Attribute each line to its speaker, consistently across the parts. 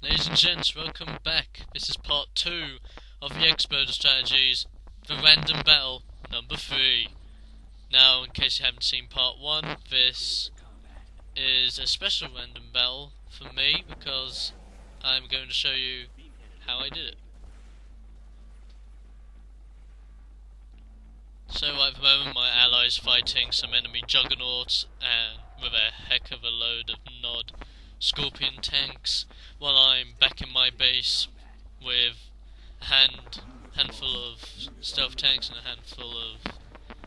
Speaker 1: Ladies and gents, welcome back. This is part 2 of the Expert strategies, the random battle number 3. Now, in case you haven't seen part 1, this is a special random battle for me because I'm going to show you how I did it. So at the moment my ally is fighting some enemy juggernauts and with a heck of a load of Nod Scorpion tanks, while I'm back in my base with a handful of stealth tanks and a handful of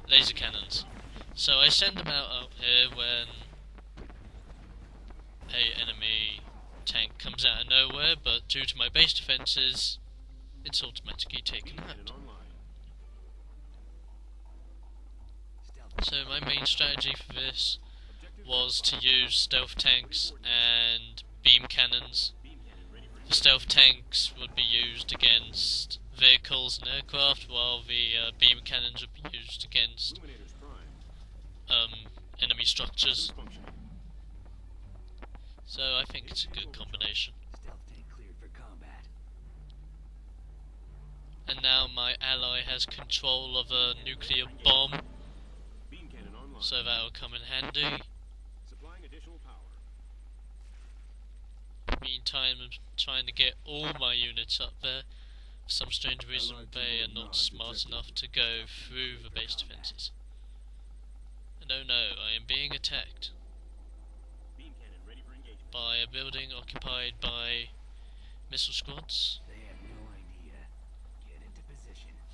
Speaker 1: laser cannons. So I send them out here when a enemy tank comes out of nowhere, but due to my base defences, it's automatically taken out. So my main strategy for this was to use stealth tanks and beam cannons. The stealth tanks would be used against vehicles and aircraft, while the beam cannons would be used against enemy structures. So I think it's a good combination. And now my ally has control of a nuclear bomb, so that will come in handy. Meantime, I'm trying to get all my units up there. For some strange reason, they are not smart enough to go through the base defences. And oh no, I am being attacked by a building occupied by missile squads.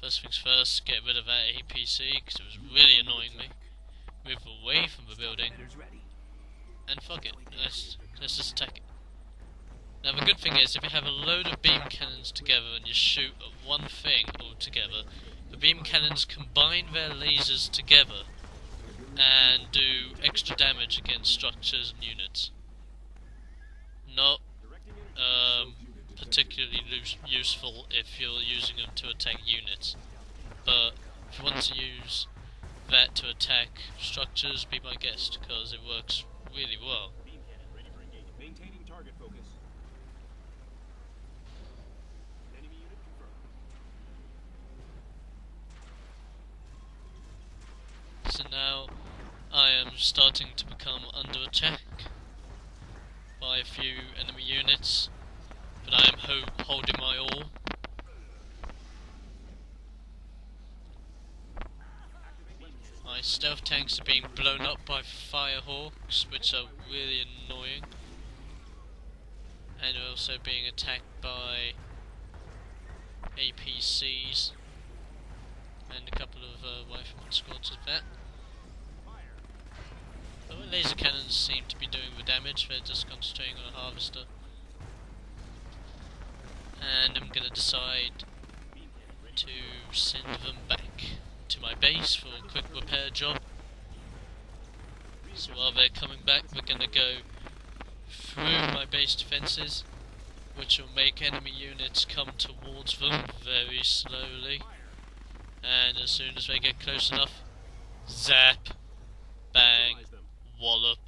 Speaker 1: First things first, get rid of that APC because it was really annoying me. Move away from the building, and fuck it, let's just attack it. Now the good thing is, if you have a load of beam cannons together and you shoot at one thing all together, the beam cannons combine their lasers together and do extra damage against structures and units. Not particularly useful if you're using them to attack units, but if you want to use that to attack structures, be my guest, because it works really well. So now I am starting to become under attack by a few enemy units, but I am holding my all. My stealth tanks are being blown up by firehawks, which are really annoying, and are also being attacked by APCs and a couple of rifleman squads of that. But the laser cannons seem to be doing the damage, they're just concentrating on a harvester. And I'm going to decide to send them back to my base for a quick repair job. So while they're coming back, we're going to go through my base defences, which will make enemy units come towards them very slowly. And as soon as they get close enough, zap, bang, wallop,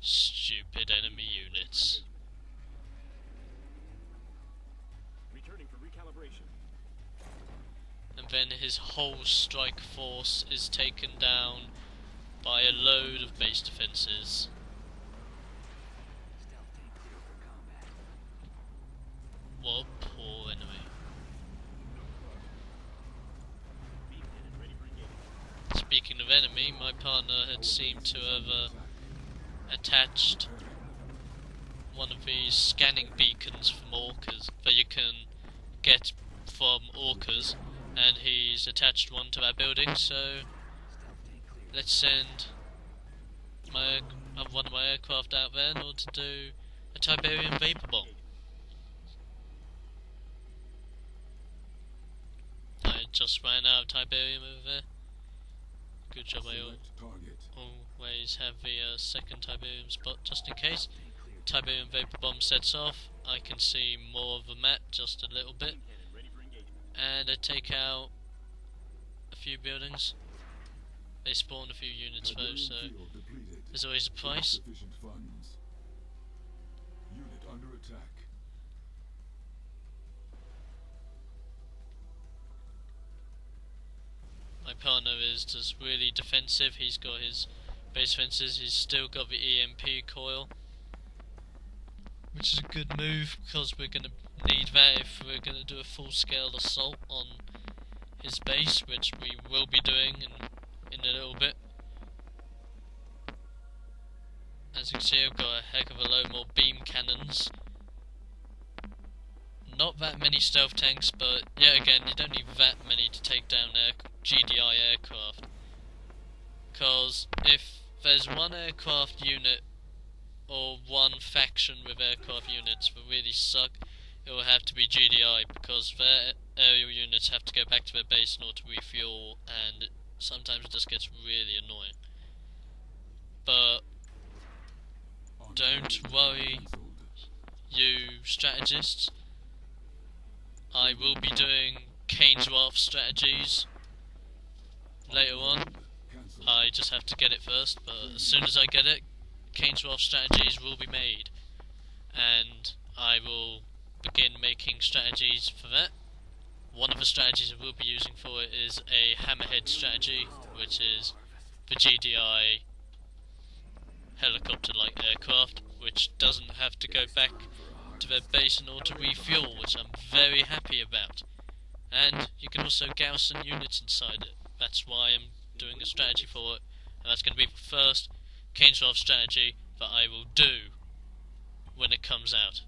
Speaker 1: stupid enemy units. And then his whole strike force is taken down by a load of base defences. What a poor enemy. Speaking of enemy, my partner had seemed to have attached one of these scanning beacons from orcas that you can get from orcas, and he's attached one to that building, so let's send one of my aircraft out there in order to do a Tiberium vapor bomb. I just ran out of Tiberium over there. Good job, I always have the second Tiberium spot just in case. Tiberium vapor bomb sets off, I can see more of the map just a little bit, and I take out a few buildings. They spawn a few units though, so there's always a price. My partner is just really defensive. He's got his base fences, he's still got the EMP coil, which is a good move because we're going to need that if we're going to do a full-scale assault on his base, which we will be doing in a little bit. As you can see, I've got a heck of a load more beam cannons. Not that many stealth tanks, but yeah, again, you don't need that many to take down GDI aircraft. Because if there's one aircraft unit or one faction with aircraft units that really suck, it will have to be GDI, because their aerial units have to go back to their base in order to refuel, and sometimes it just gets really annoying. But don't worry, you strategists. I will be doing Kane's Wrath strategies later on. I just have to get it first, but as soon as I get it, Kane's Wrath strategies will be made, and I will begin making strategies for that. One of the strategies I will be using for it is a hammerhead strategy, which is the GDI helicopter-like aircraft, which doesn't have to go back to their base in order to refuel, which I'm very happy about. And you can also garrison units inside it. That's why I'm doing a strategy for it, and that's going to be the first Kane's Wrath strategy that I will do when it comes out.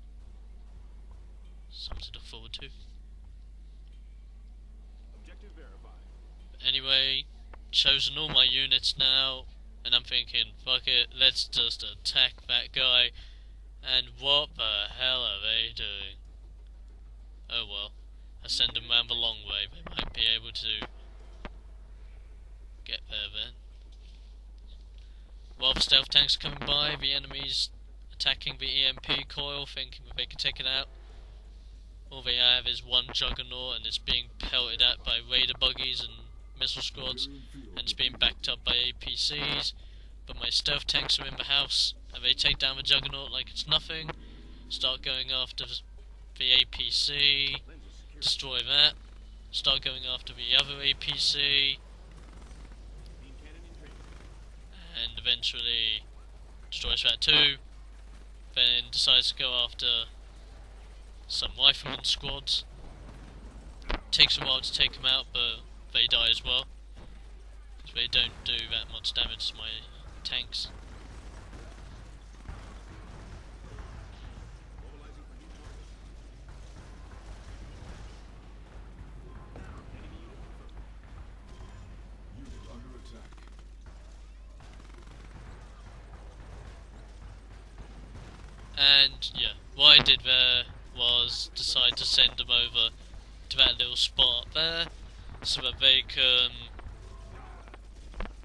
Speaker 1: Something to look forward to. Anyway, chosen all my units now, and I'm thinking, fuck it, let's just attack that guy. And what the hell are they doing? Oh well, I send them round the long way, they might be able to get there then. While the stealth tanks are coming by, the enemy's attacking the EMP coil, thinking that they can take it out. All they have is one juggernaut, and it's being pelted at by raider buggies and missile squads, and it's being backed up by APCs. But my stealth tanks are in the house, and they take down the juggernaut like it's nothing. Start going after the APC, destroy that. Start going after the other APC, and eventually destroys that too. Then decides to go after some rifleman squads. Takes a while to take them out, but they die as well, because they don't do that much damage to my tanks. And yeah, what I did there was decide to send them over to that little spot there, so that they can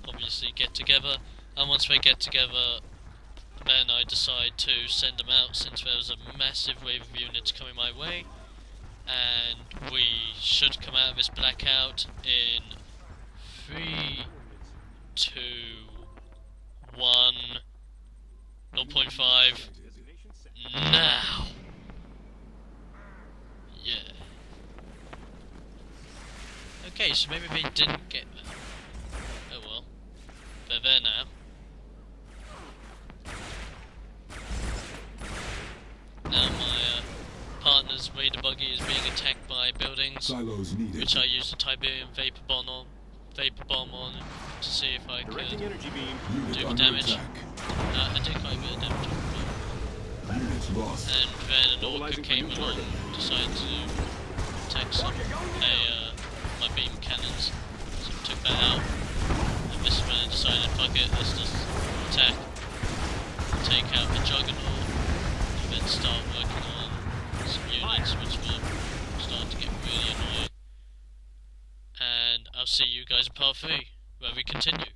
Speaker 1: obviously get together. And once they get together, then I decide to send them out, since there was a massive wave of units coming my way, and we should come out of this blackout in 3, 2, 1, 0.5, now! Yeah. Okay, so maybe they didn't get there. Oh well. They're there now. Now my partner's raider buggy is being attacked by buildings, which I used a Tiberium vapor bomb on to see if I could do the damage. I did quite a bit of damage. And then an orca came along, decided to attack my beam cannons, so we took that out. And this is when I decided, fuck it, let's just attack, take out the juggernaut, and then start working on some units which will start to get really annoying. And I'll see you guys in part 3, where we continue.